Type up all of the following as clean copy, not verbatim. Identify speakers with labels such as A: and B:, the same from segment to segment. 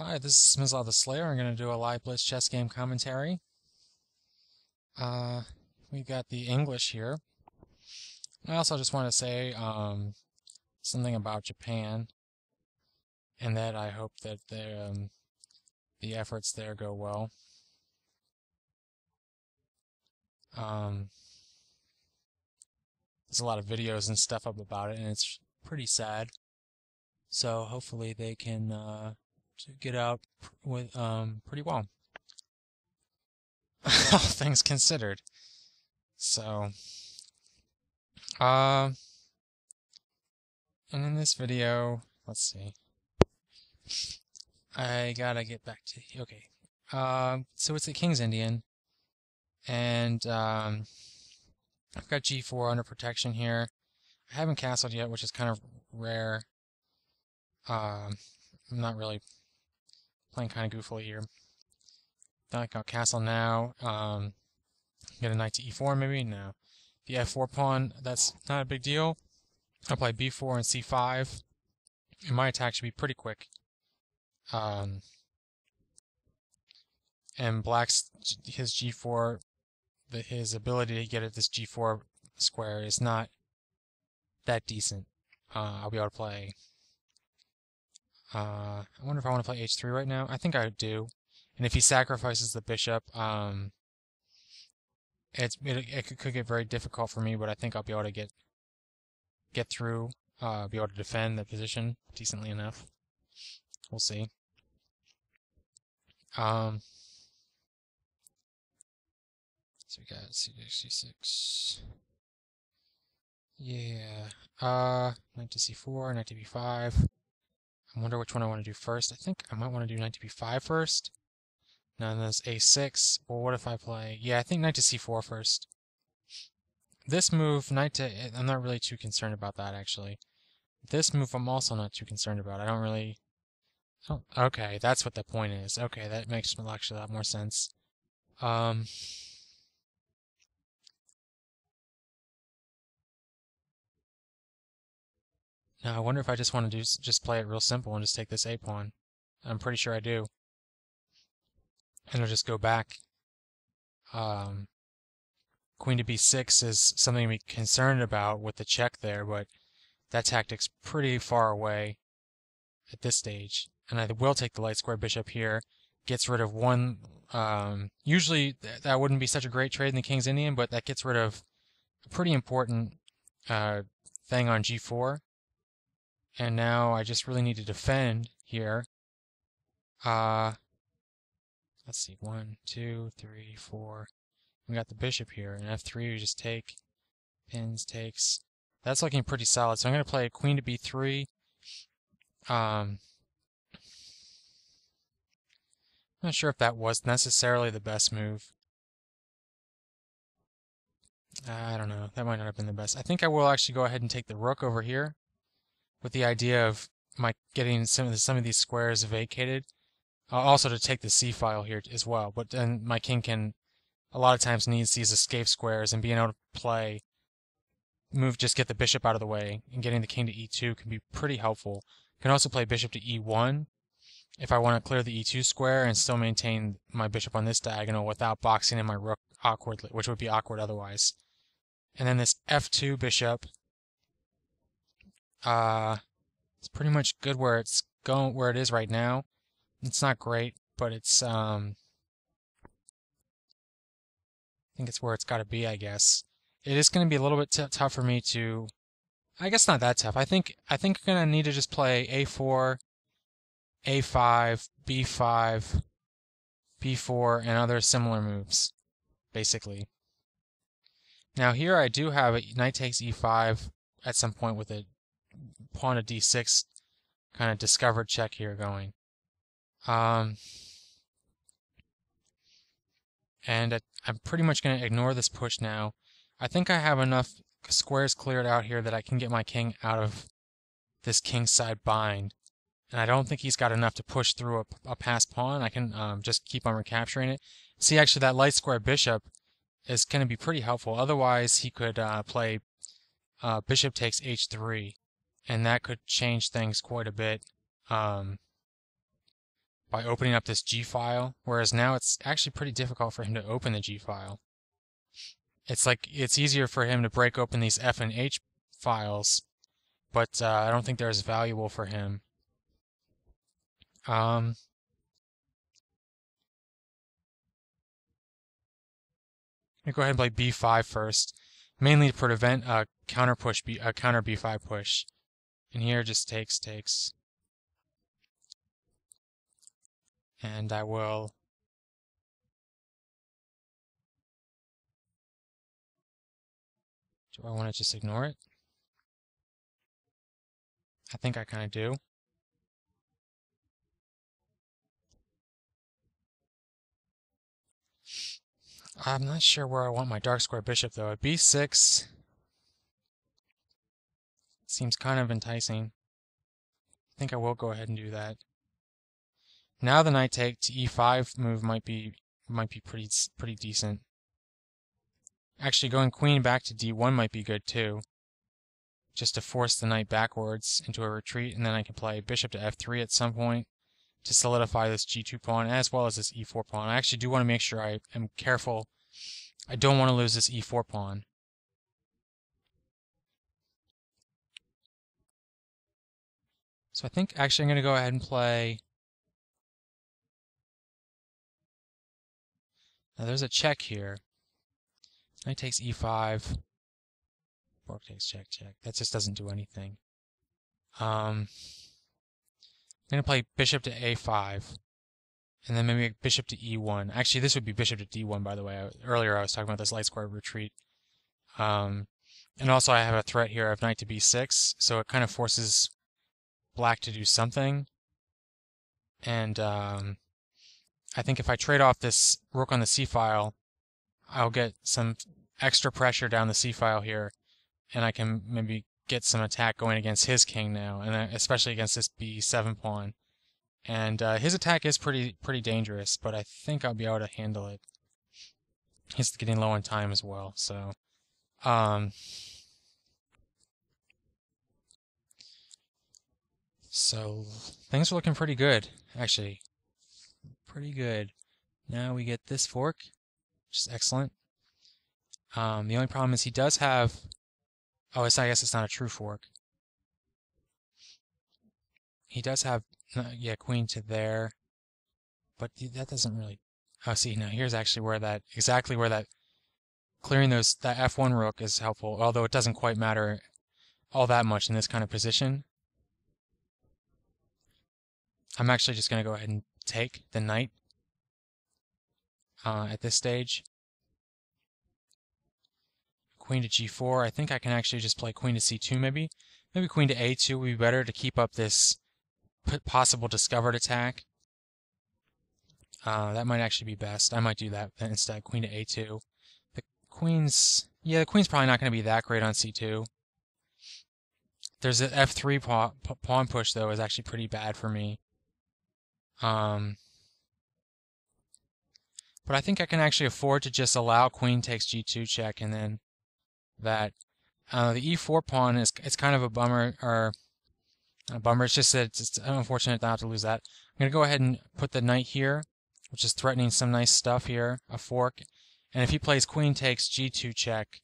A: Hi, this is Mislav the Slayer. I'm going to do a live Blitz chess game commentary. Uh, we got the English here. I also just want to say something about Japan, and that I hope that the efforts there go well. Um, there's a lot of videos and stuff up about it, and it's pretty sad. So hopefully they can get out with pretty well, all things considered. So. Uh, and in this video, let's see. I gotta get back to okay. So it's a King's Indian, and I've got G4 under protection here. I haven't castled yet, which is kind of rare. I'm not really playing kind of goofily here. Don't think I'll castle now. Get a knight to E4 maybe? No. The F4 pawn, that's not a big deal. I'll play B4 and C5. And my attack should be pretty quick. And Black's his G4, his ability to get at this G4 square is not that decent. I'll be able to play. I wonder if I want to play H3 right now. I think I do. And if he sacrifices the bishop, it could get very difficult for me, but I think I'll be able to get through, be able to defend the position decently enough. We'll see. So we got C6. Yeah. Knight to C4, knight to B5. I wonder which one I want to do first. I think I might want to do knight to B5 first. Now there's A6. Well, what if I play? Yeah, I think knight to C4 first. This move, knight to... I'm not really too concerned about that, actually. This move I'm also not too concerned about. I don't really... Oh, okay, that's what the point is. Okay, that makes actually a lot more sense. Now I wonder if I just want to just play it real simple and just take this A pawn. I'm pretty sure I do. And I'll just go back. Queen to B6 is something to be concerned about with the check there, but that tactic's pretty far away at this stage. And I will take the light square bishop here. Gets rid of one. Usually that wouldn't be such a great trade in the King's Indian, but that gets rid of a pretty important thing on G4. And now I just really need to defend here. Let's see, 1, 2, 3, 4. We got the bishop here, and F3 we just take, pins, takes. That's looking pretty solid. So I'm going to play queen to B3. I'm not sure if that was necessarily the best move. I don't know. That might not have been the best. I think I will actually go ahead and take the rook over here, with the idea of my getting some of these squares vacated. Also to take the C file here as well. But then my king can a lot of times needs these escape squares, and being able to play just get the bishop out of the way, and getting the king to E2 can be pretty helpful. Can also play bishop to E1 if I want to clear the E2 square and still maintain my bishop on this diagonal without boxing in my rook awkwardly, which would be awkward otherwise. And then this F2 bishop, it's pretty much good where it's going, where it is right now. It's not great, but it's I think it's where it's got to be, I guess. It is going to be a little bit tough for me to... I guess not that tough. I think I'm going to need to just play A4, A5, B5, B4, and other similar moves, basically. Now here I do have a knight takes E5 at some point with a pawn to D6 kind of discovered check here going. And I'm pretty much going to ignore this push now. I think I have enough squares cleared out here that I can get my king out of this kingside bind. And I don't think he's got enough to push through a passed pawn. I can just keep on recapturing it. See, actually, that light square bishop is going to be pretty helpful. Otherwise, he could play bishop takes H3, and that could change things quite a bit. by opening up this G file, whereas now it's actually pretty difficult for him to open the G file. It's like it's easier for him to break open these F and H files, but I don't think they're as valuable for him. I'm gonna go ahead and play B5 first, mainly to prevent a counter B5 push. And here just takes. And I will do I want to just ignore it? I think I kind of do. I'm not sure where I want my dark square bishop though. At B6 seems kind of enticing. I think I will go ahead and do that. Now the knight take to E5 move might be pretty decent. Actually, going queen back to D1 might be good too, just to force the knight backwards into a retreat, and then I can play bishop to F3 at some point to solidify this G2 pawn as well as this E4 pawn. I actually do want to make sure I am careful. I don't want to lose this E4 pawn. So I think actually I'm going to go ahead and play. Now there's a check here. Knight takes E5. Rook takes check. That just doesn't do anything. I'm going to play bishop to A5. And then maybe bishop to E1. Actually, this would be bishop to D1, by the way. Earlier I was talking about this light square retreat. And also I have a threat here of knight to B6, so it kind of forces black to do something. And I think if I trade off this rook on the C file, I'll get some extra pressure down the C file here, and I can maybe get some attack going against his king now, and especially against this B7 pawn. And his attack is pretty dangerous, but I think I'll be able to handle it. He's getting low on time as well, so so things are looking pretty good, actually. Pretty good. Now we get this fork, which is excellent. The only problem is he does have. Oh, I guess it's not a true fork. He does have, yeah, queen to there, but that doesn't really. Oh, see, now here's actually where that clearing that F1 rook is helpful, although it doesn't quite matter all that much in this kind of position. I'm actually just going to go ahead and take the knight at this stage. Queen to G4. I think I can actually just play queen to C2 maybe. Maybe queen to A2 would be better to keep up this possible discovered attack. That might actually be best. I might do that instead. Queen to A2. The queen's probably not going to be that great on C2. There's an F3 pawn push though is actually pretty bad for me. But I think I can actually afford to just allow queen takes G2 check, and then that the E4 pawn is kind of a bummer, or not a bummer. It's just that it's unfortunate not to lose that. I'm gonna go ahead and put the knight here, which is threatening some nice stuff here, a fork. And if he plays queen takes G2 check,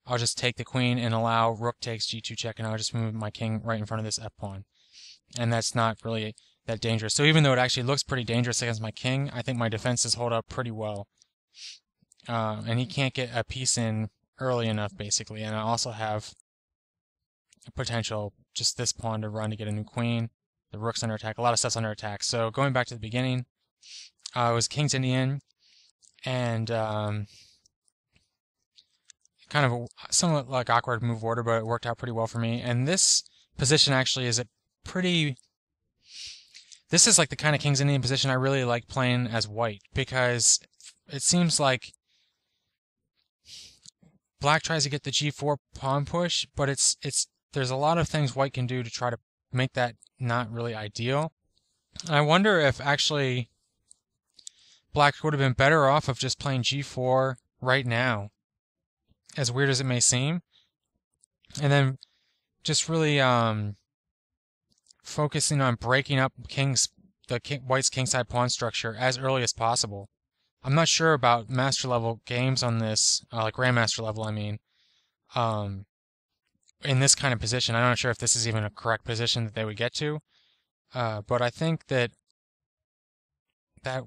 A: I'll just take the queen and allow rook takes G2 check, and I'll just move my king right in front of this F pawn. And that's not really that dangerous. So even though it actually looks pretty dangerous against my king, I think my defenses hold up pretty well. And he can't get a piece in early enough, basically. And I also have a potential, just this pawn to run to get a new queen. The rook's under attack. A lot of stuff's under attack. So going back to the beginning, it was King's Indian, and kind of a somewhat like awkward move order, but it worked out pretty well for me. And this position actually is a pretty. This is like the kind of King's Indian position I really like playing as white, because it seems like black tries to get the G4 pawn push, but there's a lot of things white can do to try to make that not really ideal. And I wonder if actually black would have been better off of just playing G4 right now, as weird as it may seem, and then just really focusing on breaking up King's the white's kingside pawn structure as early as possible. I'm not sure about master level games on this, like grandmaster level, I mean. In this kind of position, I'm not sure if this is even a correct position that they would get to. But I think that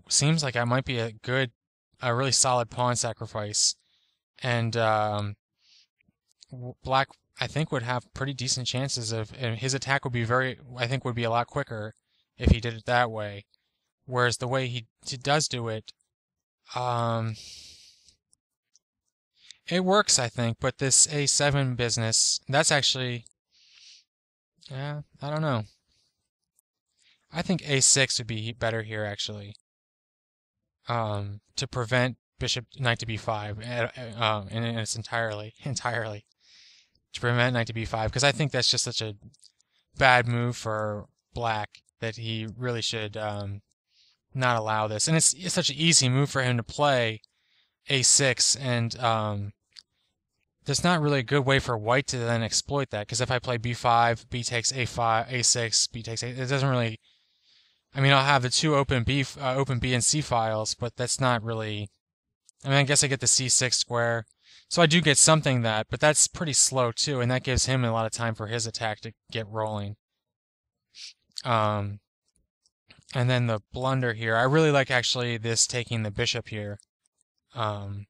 A: seems like that might be a really solid pawn sacrifice. And black, I think, would have pretty decent chances of, and his attack would be would be a lot quicker if he did it that way. Whereas the way he does do it, it works, I think, but this A7 business, that's actually, yeah, I don't know. I think A6 would be better here, actually, to prevent bishop knight to B5, and it's entirely to prevent knight to B5, because I think that's just such a bad move for black that he really should not allow this. And it's such an easy move for him to play A6, and there's not really a good way for white to then exploit that, because if I play B5, B takes A5, A6, B takes A, it doesn't really. I mean, I'll have the two open B and C files, but that's not really. I mean, I guess I get the C6 square, so I do get something but that's pretty slow too, and that gives him a lot of time for his attack to get rolling. And then the blunder here, I really like actually this taking the bishop here. I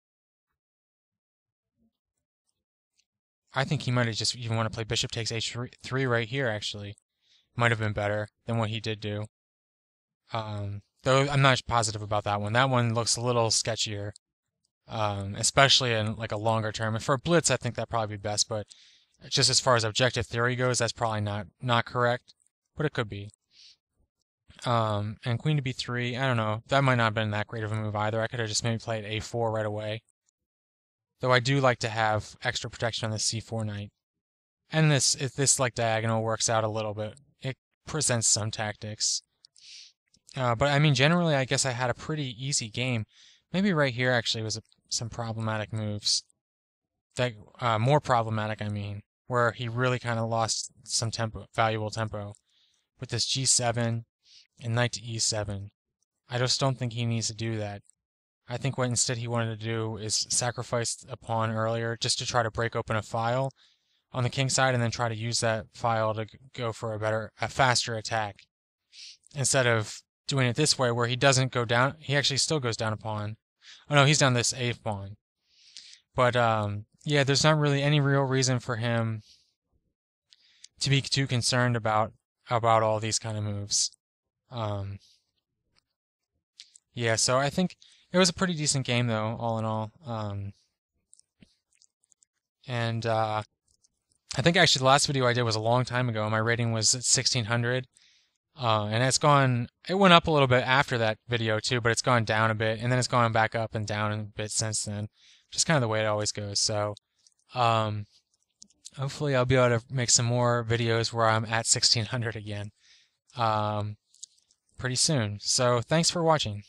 A: think he might have just even want to play bishop takes H3 right here, actually. Might have been better than what he did do. Though I'm not positive about that one. That one looks a little sketchier, especially in like a longer term. And for Blitz, I think that'd probably be best, but just as far as objective theory goes, that's probably not correct, but it could be. And queen to B3, I don't know. That might not have been that great of a move either. I could have just maybe played A4 right away. Though I do like to have extra protection on the C4 knight. And if this like diagonal works out a little bit, it presents some tactics. But I mean, generally, I guess I had a pretty easy game. Maybe right here actually was some problematic moves. More problematic, I mean, where he really kind of lost some valuable tempo. With this G7 and knight to E7. I just don't think he needs to do that. I think what instead he wanted to do is sacrifice a pawn earlier just to try to break open a file on the king side and then try to use that file to go for a faster attack. Instead of doing it this way where he doesn't go down, he actually still goes down a pawn. Oh no, he's down this A pawn. But yeah, there's not really any real reason for him to be too concerned about all these kind of moves. Yeah, so I think it was a pretty decent game, though, all in all. And I think actually the last video I did was a long time ago. My rating was at 1600. And it went up a little bit after that video too, but it's gone down a bit, and then it's gone back up and down a bit since then. Just kind of the way it always goes. So, hopefully I'll be able to make some more videos where I'm at 1600 again, pretty soon. So thanks for watching.